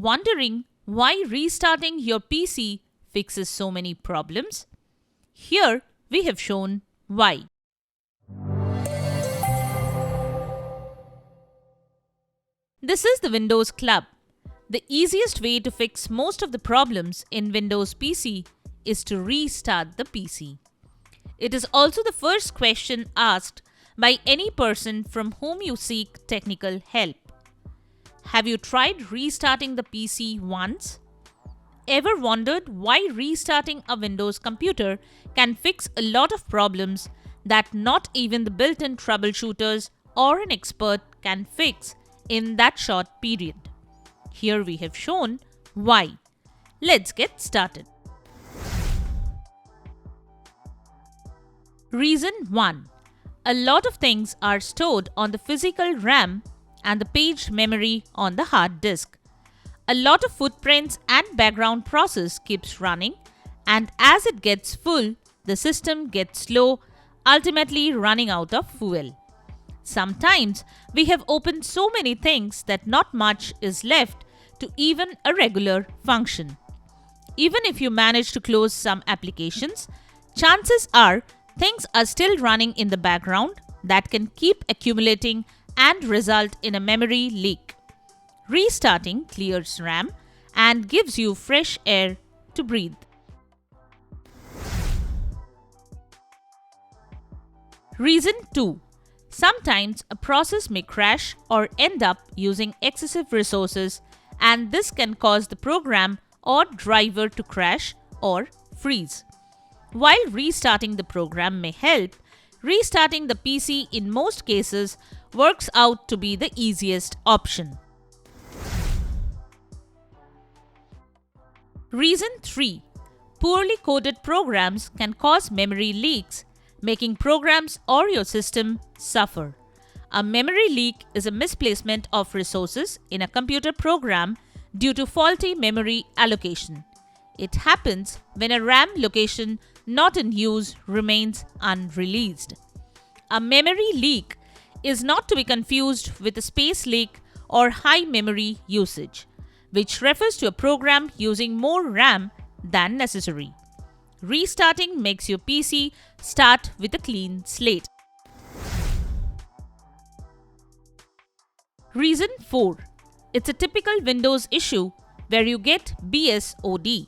Wondering why restarting your PC fixes so many problems? Here we have shown why. This is the Windows Club. The easiest way to fix most of the problems in Windows PC is to restart the PC. It is also the first question asked by any person from whom you seek technical help. Have you tried restarting the PC once? Ever wondered why restarting a Windows computer can fix a lot of problems that not even the built-in troubleshooters or an expert can fix in that short period? Here we have shown why. Let's get started. Reason 1. A lot of things are stored on the physical RAM and the page memory on the hard disk. A lot of footprints and background process keeps running, and as it gets full, the system gets slow, ultimately running out of fuel. Sometimes we have opened so many things that not much is left to even a regular function. Even if you manage to close some applications, chances are things are still running in the background that can keep accumulating and result in a memory leak. Restarting clears RAM and gives you fresh air to breathe. Reason 2. Sometimes a process may crash or end up using excessive resources, and this can cause the program or driver to crash or freeze. While restarting the program may help, restarting the PC in most cases works out to be the easiest option. Reason 3. Poorly coded programs can cause memory leaks, making programs or your system suffer. A memory leak is a misplacement of resources in a computer program due to faulty memory allocation. It happens when a RAM location not in use remains unreleased. A memory leak is not to be confused with a space leak or high memory usage, which refers to a program using more RAM than necessary. Restarting makes your PC start with a clean slate. Reason 4. It's a typical Windows issue where you get BSOD.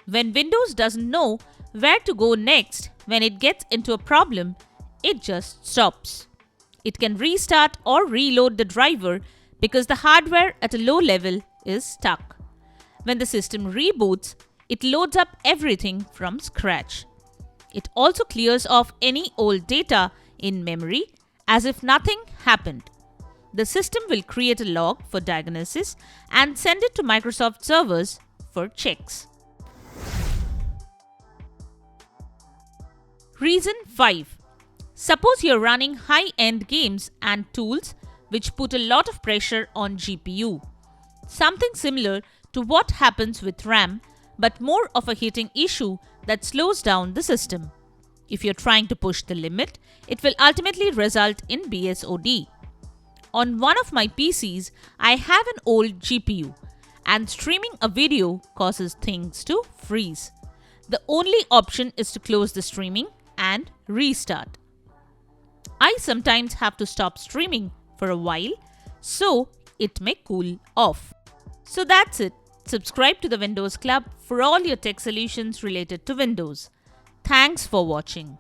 When Windows doesn't know where to go next when it gets into a problem, it just stops. It can restart or reload the driver because the hardware at a low level is stuck. When the system reboots, it loads up everything from scratch. It also clears off any old data in memory as if nothing happened. The system will create a log for diagnosis and send it to Microsoft servers for checks. Reason 5. Suppose you're running high-end games and tools which put a lot of pressure on GPU. Something similar to what happens with RAM, but more of a heating issue that slows down the system. If you're trying to push the limit, it will ultimately result in BSOD. On one of my PCs, I have an old GPU, and streaming a video causes things to freeze. The only option is to close the streaming and restart. I sometimes have to stop streaming for a while, so it may cool off. So that's it. Subscribe to the Windows Club for all your tech solutions related to Windows. Thanks for watching.